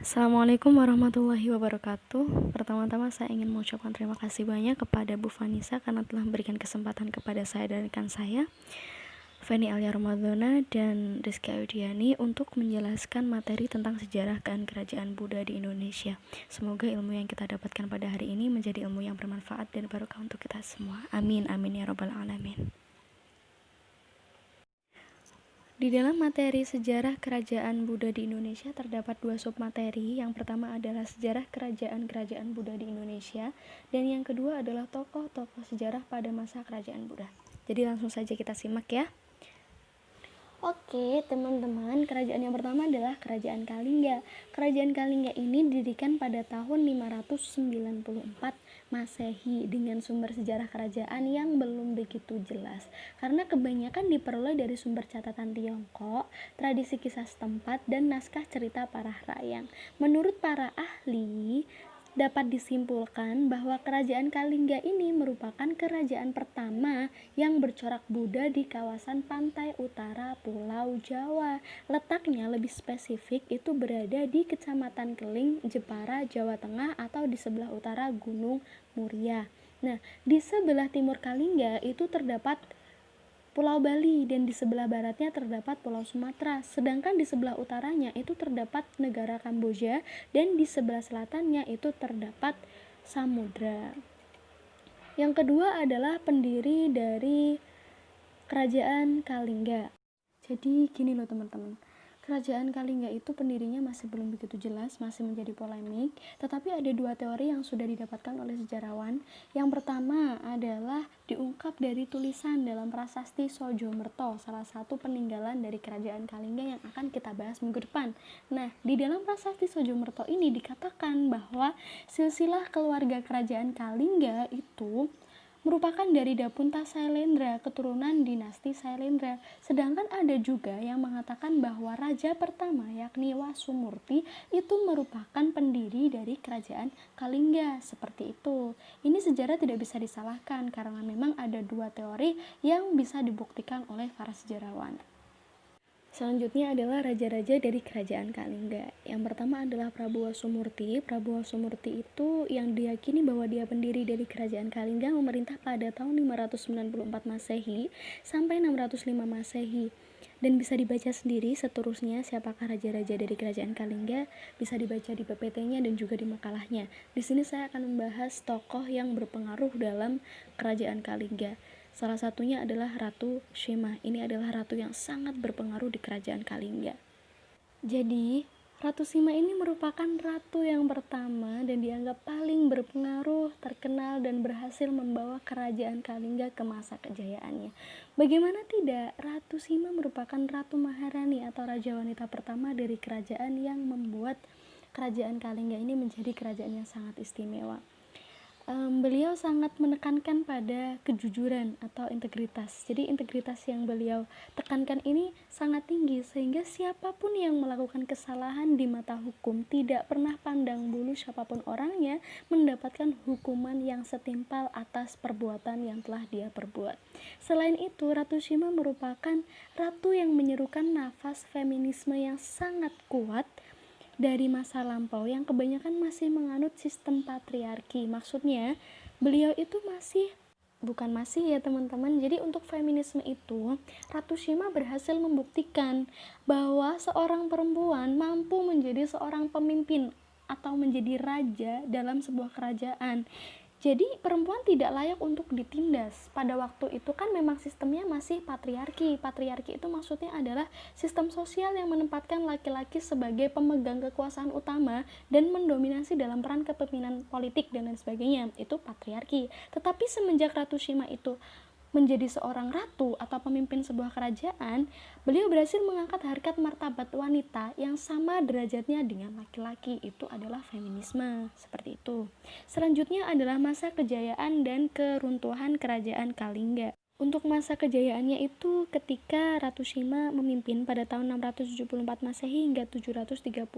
Assalamualaikum warahmatullahi wabarakatuh. Pertama-tama saya ingin mengucapkan terima kasih banyak kepada Bu Vanessa karena telah memberikan kesempatan kepada saya dan rekan saya, Feni Alia Ramadhana dan Rizky Ayudiani, untuk menjelaskan materi tentang sejarah dan kerajaan Buddha di Indonesia. Semoga ilmu yang kita dapatkan pada hari ini menjadi ilmu yang bermanfaat dan barokah untuk kita semua. Amin, amin ya rabbal alamin. Di dalam materi sejarah kerajaan Buddha di Indonesia terdapat dua submateri. Yang pertama adalah sejarah kerajaan-kerajaan Buddha di Indonesia, dan yang kedua adalah tokoh-tokoh sejarah pada masa kerajaan Buddha. Jadi langsung saja kita simak ya. Oke teman-teman, kerajaan yang pertama adalah Kerajaan Kalingga. Kerajaan Kalingga ini didirikan pada tahun 594 Masehi dengan sumber sejarah kerajaan yang belum begitu jelas, karena kebanyakan diperoleh dari sumber catatan Tiongkok, tradisi kisah setempat, dan naskah cerita para rakyat. Menurut para ahli, dapat disimpulkan bahwa kerajaan Kalingga ini merupakan kerajaan pertama yang bercorak Buddha di kawasan pantai utara Pulau Jawa. Letaknya lebih spesifik itu berada di Kecamatan Keling, Jepara, Jawa Tengah, atau di sebelah utara Gunung Muria. Nah, di sebelah timur Kalingga itu terdapat Pulau Bali, dan di sebelah baratnya terdapat Pulau Sumatera, sedangkan di sebelah utaranya itu terdapat negara Kamboja, dan di sebelah selatannya itu terdapat samudra. Yang kedua adalah pendiri dari Kerajaan Kalingga. Jadi gini loh teman-teman, Kerajaan Kalingga itu pendirinya masih belum begitu jelas, masih menjadi polemik, tetapi ada dua teori yang sudah didapatkan oleh sejarawan. Yang pertama adalah diungkap dari tulisan dalam prasasti Sojomerto, salah satu peninggalan dari Kerajaan Kalingga yang akan kita bahas minggu depan. Nah, di dalam prasasti Sojomerto ini dikatakan bahwa silsilah keluarga Kerajaan Kalingga itu merupakan dari Dapunta Sailendra, keturunan dinasti Sailendra. Sedangkan ada juga yang mengatakan bahwa raja pertama yakni Wasumurti itu merupakan pendiri dari kerajaan Kalingga. Seperti itu. Ini sejarah tidak bisa disalahkan karena memang ada dua teori yang bisa dibuktikan oleh para sejarawan. Selanjutnya adalah raja-raja dari kerajaan Kalingga. Yang pertama adalah Prabu Wasumurti. Prabu Wasumurti itu yang diyakini bahwa dia pendiri dari kerajaan Kalingga, memerintah pada tahun 594 Masehi sampai 605 Masehi. Dan bisa dibaca sendiri seterusnya siapakah raja-raja dari kerajaan Kalingga, bisa dibaca di PPT-nya dan juga di makalahnya. Di sini saya akan membahas tokoh yang berpengaruh dalam kerajaan Kalingga. Salah satunya adalah Ratu Shema. Ini adalah ratu yang sangat berpengaruh di kerajaan Kalingga. Jadi, Ratu Shema ini merupakan ratu yang pertama dan dianggap paling berpengaruh, terkenal, dan berhasil membawa kerajaan Kalingga ke masa kejayaannya. Bagaimana tidak, Ratu Shema merupakan Ratu Maharani atau raja wanita pertama dari kerajaan yang membuat kerajaan Kalingga ini menjadi kerajaan yang sangat istimewa. Beliau sangat menekankan pada kejujuran atau integritas. Jadi integritas yang beliau tekankan ini sangat tinggi, sehingga siapapun yang melakukan kesalahan di mata hukum tidak pernah pandang bulu siapapun orangnya, mendapatkan hukuman yang setimpal atas perbuatan yang telah dia perbuat. Selain itu, Ratu Shima merupakan ratu yang menyerukan nafas feminisme yang sangat kuat dari masa lampau yang kebanyakan masih menganut sistem patriarki. Maksudnya, beliau itu bukan masih ya teman-teman. Jadi untuk feminisme itu, Ratu Shima berhasil membuktikan bahwa seorang perempuan mampu menjadi seorang pemimpin atau menjadi raja dalam sebuah kerajaan. Jadi perempuan tidak layak untuk ditindas. Pada waktu itu kan memang sistemnya masih patriarki. Patriarki itu maksudnya adalah sistem sosial yang menempatkan laki-laki sebagai pemegang kekuasaan utama dan mendominasi dalam peran kepemimpinan politik dan lain sebagainya. Itu patriarki. Tetapi semenjak Ratu Shima itu menjadi seorang ratu atau pemimpin sebuah kerajaan, beliau berhasil mengangkat harkat martabat wanita yang sama derajatnya dengan laki-laki. Itu adalah feminisme, seperti itu. Selanjutnya adalah masa kejayaan dan keruntuhan kerajaan Kalingga. Untuk masa kejayaannya itu ketika Ratu Shima memimpin pada tahun 674 Masehi hingga 732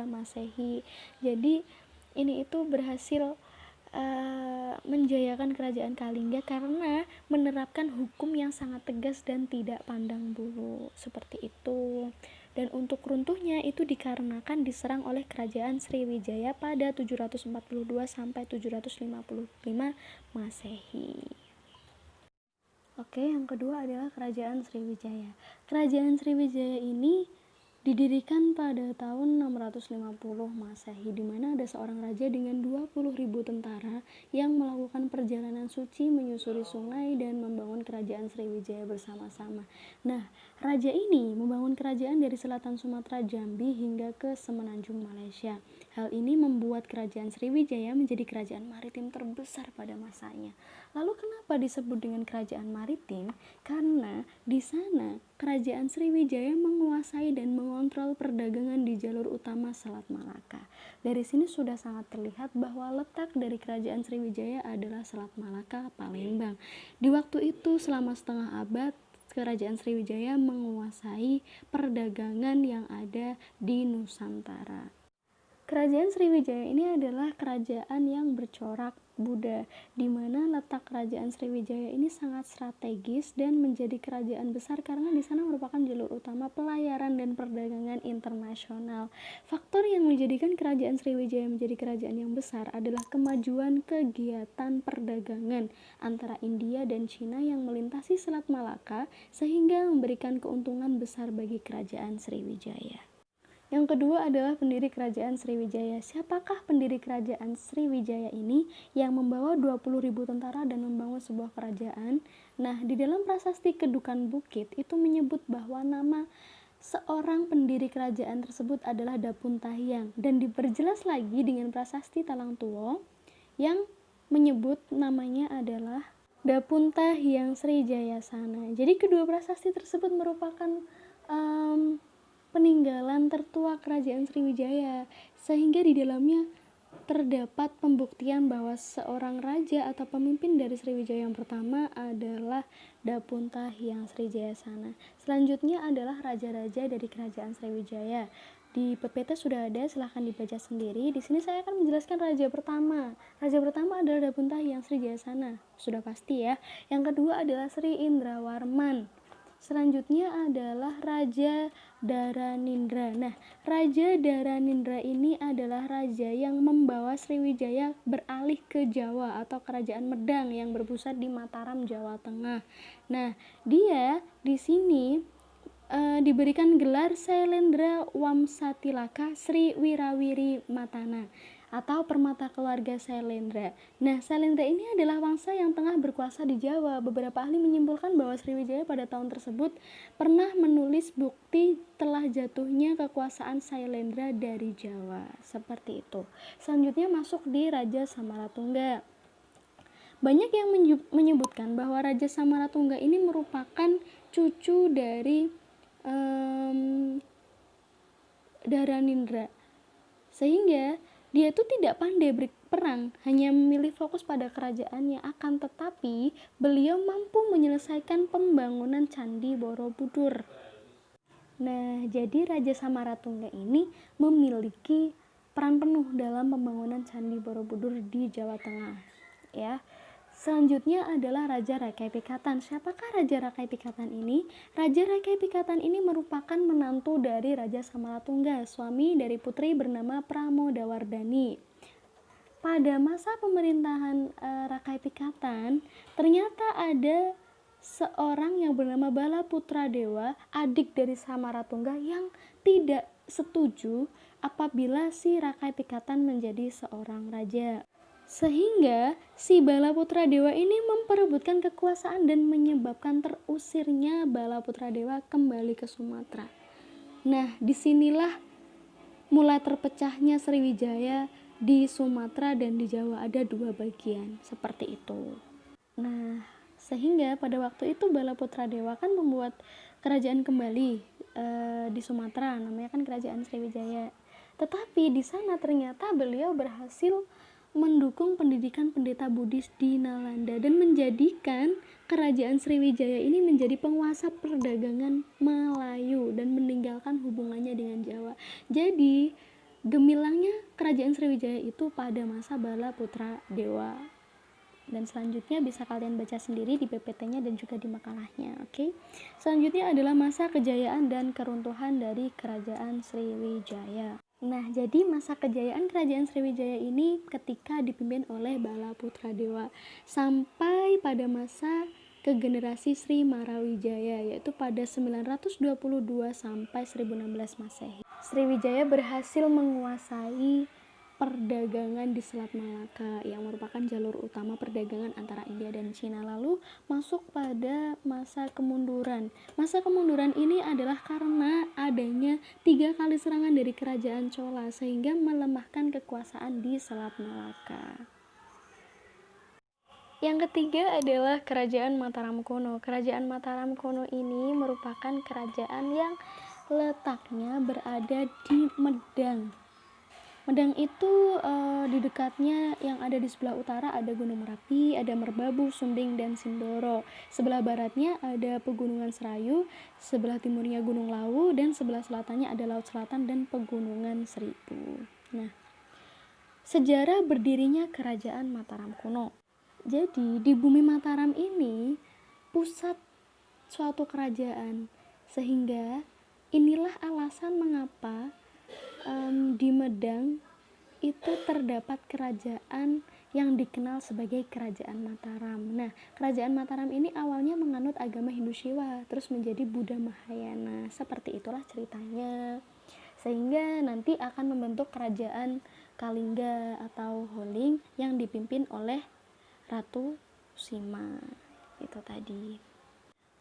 Masehi. Jadi ini itu berhasil menjayakan kerajaan Kalingga karena menerapkan hukum yang sangat tegas dan tidak pandang bulu, seperti itu. Dan untuk runtuhnya itu dikarenakan diserang oleh kerajaan Sriwijaya pada 742 sampai 755 Masehi. Oke, yang kedua adalah Kerajaan Sriwijaya. Kerajaan Sriwijaya ini didirikan pada tahun 650 Masehi, di mana ada seorang raja dengan 20.000 tentara yang melakukan perjalanan suci menyusuri sungai dan membangun kerajaan Sriwijaya bersama-sama. Nah, raja ini membangun kerajaan dari selatan Sumatera Jambi hingga ke semenanjung Malaysia. Hal ini membuat kerajaan Sriwijaya menjadi kerajaan maritim terbesar pada masanya. Lalu kenapa disebut dengan kerajaan maritim? Karena di sana kerajaan Sriwijaya menguasai dan mengontrol perdagangan di jalur utama Selat Malaka. Dari sini sudah sangat terlihat bahwa letak dari kerajaan Sriwijaya adalah Selat Malaka, Palembang. Di waktu itu selama setengah abad, kerajaan Sriwijaya menguasai perdagangan yang ada di Nusantara. Kerajaan Sriwijaya ini adalah kerajaan yang bercorak Buddha, di mana letak kerajaan Sriwijaya ini sangat strategis dan menjadi kerajaan besar karena di sana merupakan jalur utama pelayaran dan perdagangan internasional. Faktor yang menjadikan kerajaan Sriwijaya menjadi kerajaan yang besar adalah kemajuan kegiatan perdagangan antara India dan Cina yang melintasi Selat Malaka sehingga memberikan keuntungan besar bagi kerajaan Sriwijaya. Yang kedua adalah pendiri kerajaan Sriwijaya. Siapakah pendiri kerajaan Sriwijaya ini yang membawa 20.000 tentara dan membangun sebuah kerajaan? Nah, di dalam prasasti Kedukan Bukit itu menyebut bahwa nama seorang pendiri kerajaan tersebut adalah Dapun Tahiang, dan diperjelas lagi dengan prasasti Talang Tuwo yang menyebut namanya adalah Dapun Tahiang Srijayasana. Jadi kedua prasasti tersebut merupakan peninggalan tertua kerajaan Sriwijaya, sehingga di dalamnya terdapat pembuktian bahwa seorang raja atau pemimpin dari Sriwijaya yang pertama adalah Dapun Tahiang Srijayasana. Selanjutnya adalah raja-raja dari kerajaan Sriwijaya. Di PPT sudah ada, silahkan dibaca sendiri. Di sini saya akan menjelaskan raja pertama. Raja pertama adalah Dapun Tahiang Srijayasana, sudah pasti ya. Yang kedua adalah Sri Indrawarman. Selanjutnya adalah Raja Dharanindra. Nah, Raja Dharanindra ini adalah raja yang membawa Sriwijaya beralih ke Jawa atau Kerajaan Medang yang berpusat di Mataram, Jawa Tengah. Nah, dia di sini diberikan gelar Sailendra Wamsatilaka Sri Wirawiri Matana atau permata keluarga Sailendra. Nah, Sailendra ini adalah bangsa yang tengah berkuasa di Jawa. Beberapa ahli menyimpulkan bahwa Sriwijaya pada tahun tersebut pernah menulis bukti telah jatuhnya kekuasaan Sailendra dari Jawa. Seperti itu. Selanjutnya masuk di Raja Samaratungga. Banyak yang menyebutkan bahwa Raja Samaratungga ini merupakan cucu dari Dharanindra, sehingga dia itu tidak pandai berperang, hanya memilih fokus pada kerajaannya. Akan tetapi beliau mampu menyelesaikan pembangunan Candi Borobudur. Nah, jadi Raja Samaratungga ini memiliki peran penuh dalam pembangunan Candi Borobudur di Jawa Tengah, ya. Selanjutnya adalah Raja Rakai Pikatan. Siapakah Raja Rakai Pikatan ini? Raja Rakai Pikatan ini merupakan menantu dari Raja Samaratungga, suami dari putri bernama Pramodawardhani. Pada masa pemerintahan Rakai Pikatan, ternyata ada seorang yang bernama Bala Putra Dewa, adik dari Samaratungga, yang tidak setuju apabila si Rakai Pikatan menjadi seorang raja. Sehingga si Bala Putra Dewa ini memperebutkan kekuasaan dan menyebabkan terusirnya Bala Putra Dewa kembali ke Sumatera. Nah, disinilah mulai terpecahnya Sriwijaya di Sumatera dan di Jawa, ada dua bagian seperti itu. Nah, sehingga pada waktu itu Bala Putra Dewa kan membuat kerajaan kembali di Sumatera, namanya kan Kerajaan Sriwijaya. Tetapi di sana ternyata beliau berhasil mendukung pendidikan pendeta Buddhis di Nalanda dan menjadikan kerajaan Sriwijaya ini menjadi penguasa perdagangan Melayu dan meninggalkan hubungannya dengan Jawa. Jadi gemilangnya kerajaan Sriwijaya itu pada masa Bala Putra Dewa. Dan selanjutnya bisa kalian baca sendiri di PPT-nya dan juga di makalahnya. Oke. Selanjutnya adalah masa kejayaan dan keruntuhan dari Kerajaan Sriwijaya. Nah, jadi masa kejayaan Kerajaan Sriwijaya ini ketika dipimpin oleh Balaputradewa sampai pada masa ke generasi Sri Marawijaya, yaitu pada 922 sampai 1016 Masehi. Sriwijaya berhasil menguasai perdagangan di Selat Malaka yang merupakan jalur utama perdagangan antara India dan Cina. Lalu masuk pada masa kemunduran. Masa kemunduran ini adalah karena adanya 3 kali serangan dari kerajaan Chola sehingga melemahkan kekuasaan di Selat Malaka. Yang ketiga adalah Kerajaan Mataram kuno. Kerajaan Mataram kuno ini merupakan kerajaan yang letaknya berada di Medang. Medang itu di dekatnya yang ada di sebelah utara ada Gunung Merapi, ada Merbabu, Sumbing, dan Sindoro. Sebelah baratnya ada Pegunungan Serayu, sebelah timurnya Gunung Lawu, dan sebelah selatannya ada Laut Selatan dan Pegunungan Seribu. Nah, sejarah berdirinya Kerajaan Mataram kuno. Jadi di bumi Mataram ini pusat suatu kerajaan, sehingga inilah alasan mengapa di Medang itu terdapat kerajaan yang dikenal sebagai Kerajaan Mataram. Nah, Kerajaan Mataram ini awalnya menganut agama Hindu Shiva, terus menjadi Buddha Mahayana. Seperti itulah ceritanya. Sehingga nanti akan membentuk Kerajaan Kalingga atau Holing yang dipimpin oleh Ratu Sima. Itu tadi.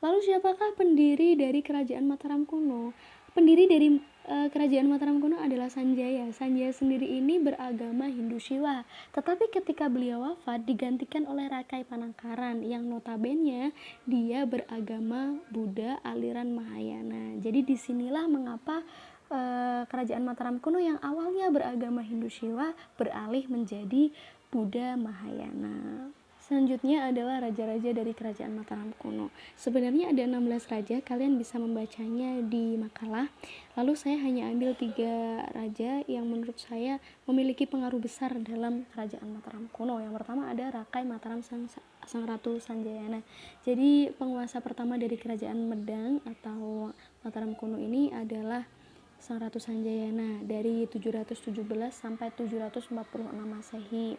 Lalu siapakah pendiri dari Kerajaan Mataram kuno? Pendiri dari Kerajaan Mataram kuno adalah Sanjaya. Sanjaya sendiri ini beragama Hindu Shiva, tetapi ketika beliau wafat digantikan oleh Rakai Panangkaran yang notabene dia beragama Buddha aliran Mahayana. Jadi disinilah mengapa Kerajaan Mataram kuno yang awalnya beragama Hindu Shiva beralih menjadi Buddha Mahayana. Selanjutnya adalah raja-raja dari Kerajaan Mataram kuno. Sebenarnya ada 16 raja, kalian bisa membacanya di makalah. Lalu saya hanya ambil 3 raja yang menurut saya memiliki pengaruh besar dalam Kerajaan Mataram kuno. Yang pertama ada Rakai Mataram Sang Ratu Sanjayana. Jadi penguasa pertama dari Kerajaan Medang atau Mataram kuno ini adalah Sang Ratu Sanjayana dari 717 sampai 746 Masehi.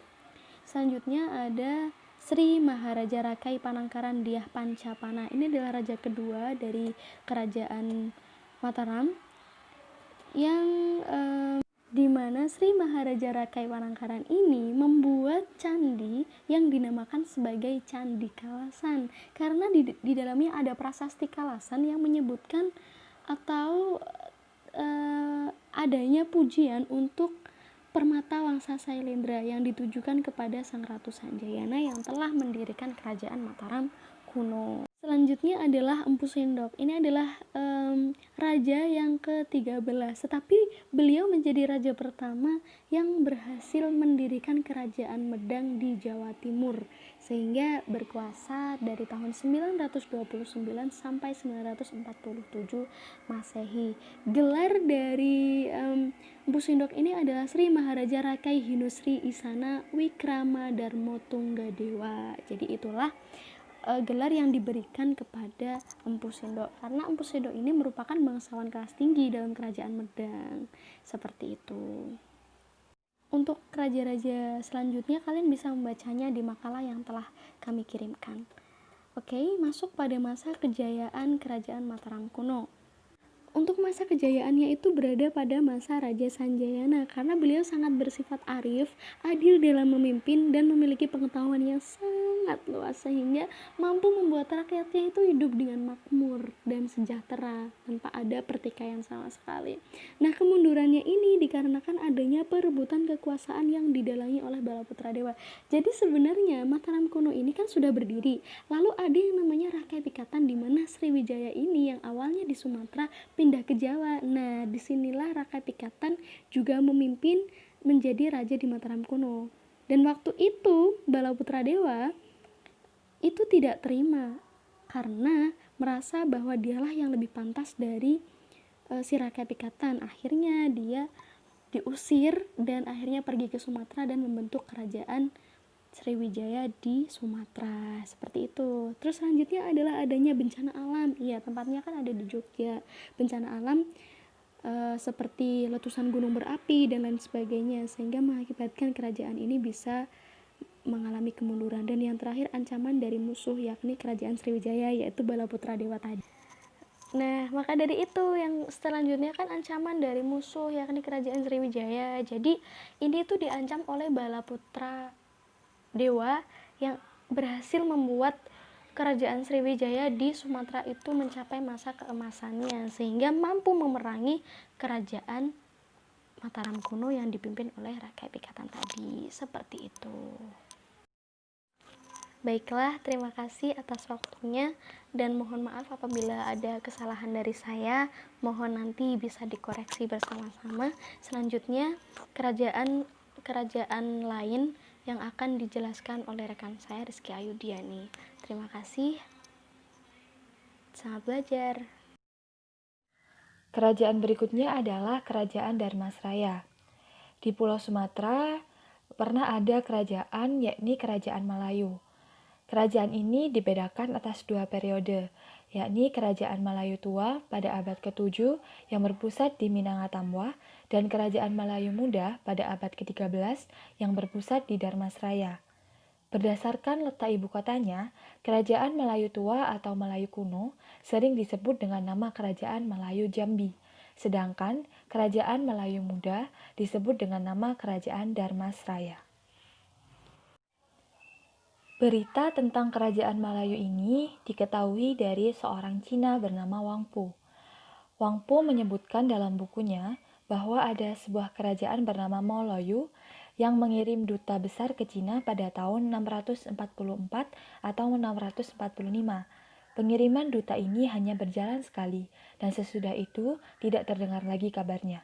Selanjutnya ada Sri Maharaja Rakai Panangkaran Dyah Pancapana. Ini adalah raja kedua dari Kerajaan Mataram yang dimana Sri Maharaja Rakai Panangkaran ini membuat candi yang dinamakan sebagai Candi Kalasan, karena di dalamnya ada prasasti Kalasan yang menyebutkan atau adanya pujian untuk permata Wangsa Sailendra yang ditujukan kepada Sang Ratu Sanjayana yang telah mendirikan Kerajaan Mataram kuno. Selanjutnya adalah Empu Sindok. Ini adalah raja yang ke-13, tetapi beliau menjadi raja pertama yang berhasil mendirikan Kerajaan Medang di Jawa Timur, sehingga berkuasa dari tahun 929 sampai 947 Masehi. Gelar dari Empu Sindok ini adalah Sri Maharaja Rakai Hinusri Isana Wikrama Darmo Tunggadewa. Jadi itulah gelar yang diberikan kepada Empu Sindok, karena Empu Sindok ini merupakan bangsawan kelas tinggi dalam Kerajaan Medang. Seperti itu. Untuk raja-raja selanjutnya kalian bisa membacanya di makalah yang telah kami kirimkan. Oke, masuk pada masa kejayaan Kerajaan Mataram kuno. Untuk masa kejayaannya itu berada pada masa Raja Sanjayana, karena beliau sangat bersifat arif, adil dalam memimpin, dan memiliki pengetahuan yang sangat luas sehingga mampu membuat rakyatnya itu hidup dengan makmur dan sejahtera tanpa ada pertikaian sama sekali. Nah, kemundurannya ini dikarenakan adanya perebutan kekuasaan yang didalangi oleh Balaputradewa. Jadi sebenarnya Mataram kuno ini kan sudah berdiri, lalu ada yang namanya Rakai Pikatan, di mana Sriwijaya ini yang awalnya di Sumatera pindah ke Jawa. Nah, disinilah Rakai Pikatan juga memimpin menjadi raja di Mataram kuno. Dan waktu itu Balaputradewa itu tidak terima karena merasa bahwa dialah yang lebih pantas dari si Rakai Pikatan. Akhirnya dia diusir dan akhirnya pergi ke Sumatera dan membentuk kerajaan Sriwijaya di Sumatera, seperti itu. Terus selanjutnya adalah adanya bencana alam. Iya, tempatnya kan ada di Jogja. Bencana alam seperti letusan gunung berapi dan lain sebagainya, sehingga mengakibatkan kerajaan ini bisa mengalami kemunduran. Dan yang terakhir, ancaman dari musuh, yakni kerajaan Sriwijaya, yaitu Balaputra Dewa tadi. Nah, maka dari itu yang selanjutnya kan ancaman dari musuh, yakni kerajaan Sriwijaya. Jadi ini tuh diancam oleh Balaputra Dewa yang berhasil membuat kerajaan Sriwijaya di Sumatera itu mencapai masa keemasannya, sehingga mampu memerangi kerajaan Mataram kuno yang dipimpin oleh Rakai Pikatan tadi. Seperti itu. Baiklah, terima kasih atas waktunya dan mohon maaf apabila ada kesalahan dari saya. Mohon nanti bisa dikoreksi bersama-sama. Selanjutnya, kerajaan lain yang akan dijelaskan oleh rekan saya Rizky Ayudiani. Terima kasih. Selamat belajar. Kerajaan berikutnya adalah Kerajaan Dharmasraya. Di Pulau Sumatera pernah ada kerajaan, yakni Kerajaan Melayu. Kerajaan ini dibedakan atas dua periode, yakni Kerajaan Melayu Tua pada abad ke-7 yang berpusat di Minangkabau dan Kerajaan Melayu Muda pada abad ke-13 yang berpusat di Dharmasraya. Berdasarkan letak ibu kotanya, Kerajaan Melayu Tua atau Melayu Kuno sering disebut dengan nama Kerajaan Melayu Jambi, sedangkan Kerajaan Melayu Muda disebut dengan nama Kerajaan Dharmasraya. Berita tentang Kerajaan Melayu ini diketahui dari seorang Cina bernama Wang Pu. Wang Pu menyebutkan dalam bukunya bahwa ada sebuah kerajaan bernama Moloyu yang mengirim duta besar ke Cina pada tahun 644 atau 645. Pengiriman duta ini hanya berjalan sekali dan sesudah itu tidak terdengar lagi kabarnya.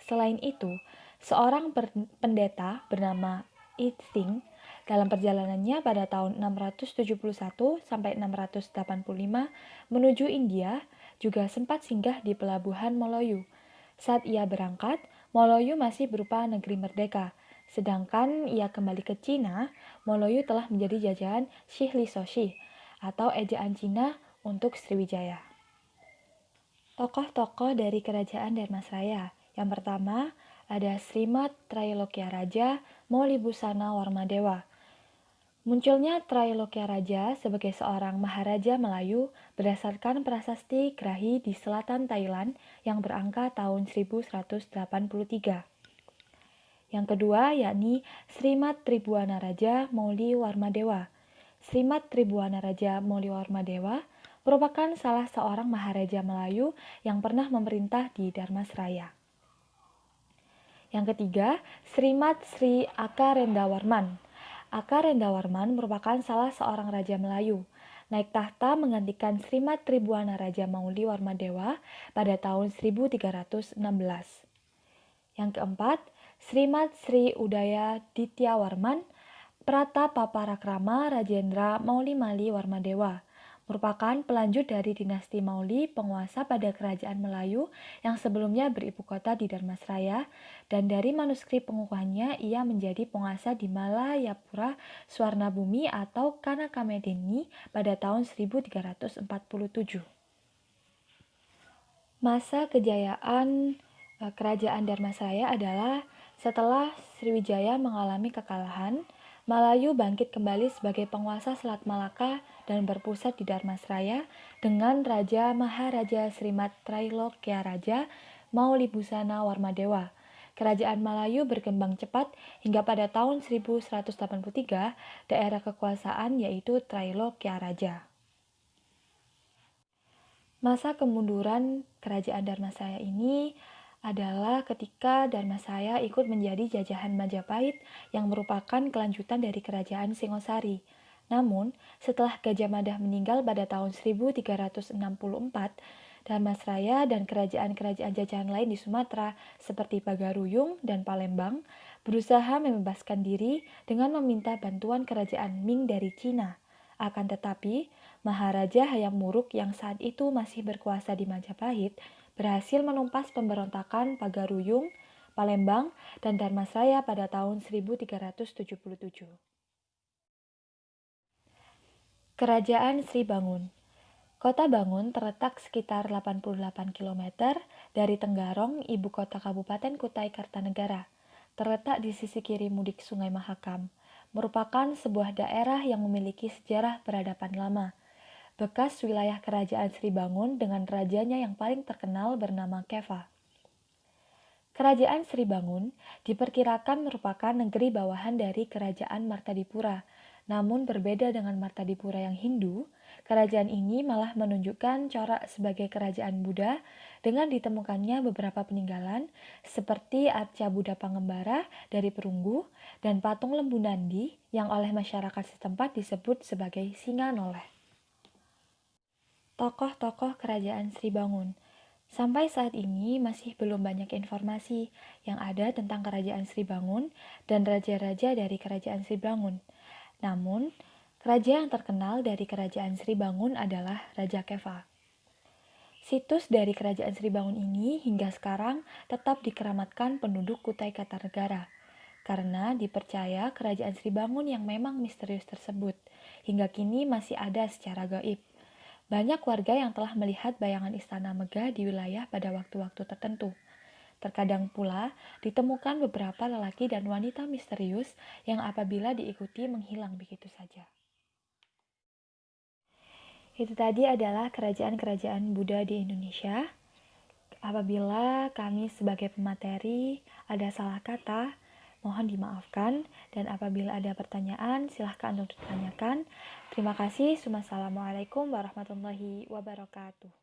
Selain itu, seorang pendeta bernama I Ching dalam perjalanannya pada tahun 671 sampai 685 menuju India juga sempat singgah di pelabuhan Moloyu. Saat ia berangkat, Moloyu masih berupa negeri merdeka. Sedangkan ia kembali ke Cina, Moloyu telah menjadi jajahan Shihli Soshi atau ejaan Cina untuk Sriwijaya. Tokoh-tokoh dari Kerajaan Dharmasraya. Yang pertama ada Srimat Trailokya Raja Maulibusana Warmadewa. Munculnya Trailokya Raja sebagai seorang maharaja Melayu berdasarkan prasasti Grahi di selatan Thailand yang berangka tahun 1183. Yang kedua yakni Srimat Tribuana Raja Mauli Warmadewa. Srimat Tribuana Raja Mauli Warmadewa merupakan salah seorang maharaja Melayu yang pernah memerintah di Dharmasraya. Yang ketiga, Srimat Sri Akarendawarman. Akarendawarman merupakan salah seorang raja Melayu. Naik tahta menggantikan Srimat Tribuana Raja Mauli Warmadewa pada tahun 1316. Yang keempat, Srimat Sri Udaya Dityawarman Pratapaparakrama Rajendra Mauli Mali Warmadewa merupakan pelanjut dari dinasti Mauli penguasa pada kerajaan Melayu yang sebelumnya beribu kota di Dharmasraya, dan dari manuskrip pengukuhannya ia menjadi penguasa di Malayapura Swarnabumi atau Kanakamedeni pada tahun 1347. Masa kejayaan kerajaan Dharmasraya adalah setelah Sriwijaya mengalami kekalahan, Melayu bangkit kembali sebagai penguasa Selat Malaka dan berpusat di Dharmasraya dengan Raja Maharaja Srimat Trailokya Raja Maulibusana Warmadewa. Kerajaan Melayu berkembang cepat hingga pada tahun 1183 daerah kekuasaan yaitu Trailokya Raja. Masa kemunduran kerajaan Dharmasraya ini adalah ketika Dharmasraya ikut menjadi jajahan Majapahit yang merupakan kelanjutan dari kerajaan Singosari. Namun, setelah Gajah Mada meninggal pada tahun 1364, Dharmasraya dan kerajaan-kerajaan jajahan lain di Sumatera seperti Pagaruyung dan Palembang berusaha membebaskan diri dengan meminta bantuan kerajaan Ming dari Cina. Akan tetapi, Maharaja Hayam Wuruk yang saat itu masih berkuasa di Majapahit berhasil menumpas pemberontakan Pagaruyung, Palembang, dan Dharmasraya pada tahun 1377. Kerajaan Sri Bangun. Kota Bangun terletak sekitar 88 km dari Tenggarong, ibu kota Kabupaten Kutai Kartanegara. Terletak di sisi kiri mudik Sungai Mahakam. Merupakan sebuah daerah yang memiliki sejarah peradaban lama. Bekas wilayah kerajaan Sri Bangun dengan rajanya yang paling terkenal bernama Keva. Kerajaan Sri Bangun diperkirakan merupakan negeri bawahan dari Kerajaan Martadipura. Namun berbeda dengan Martadipura yang Hindu, kerajaan ini malah menunjukkan corak sebagai kerajaan Buddha dengan ditemukannya beberapa peninggalan seperti arca Buddha Pangembara dari perunggu dan patung lembu Nandi yang oleh masyarakat setempat disebut sebagai Singanoleh. Tokoh-tokoh kerajaan Sri Bangun. Sampai saat ini masih belum banyak informasi yang ada tentang kerajaan Sri Bangun dan raja-raja dari kerajaan Sri Bangun. Namun, raja yang terkenal dari kerajaan Sri Bangun adalah Raja Keva. Situs dari kerajaan Sri Bangun ini hingga sekarang tetap dikeramatkan penduduk Kutai Kartanegara karena dipercaya kerajaan Sri Bangun yang memang misterius tersebut hingga kini masih ada secara gaib. Banyak warga yang telah melihat bayangan istana megah di wilayah pada waktu-waktu tertentu. Terkadang pula ditemukan beberapa lelaki dan wanita misterius yang apabila diikuti menghilang begitu saja. Itu tadi adalah kerajaan-kerajaan Buddha di Indonesia. Apabila kami sebagai pemateri ada salah kata, mohon dimaafkan, dan apabila ada pertanyaan, silahkan untuk ditanyakan. Terima kasih. Wassalamualaikum warahmatullahi wabarakatuh.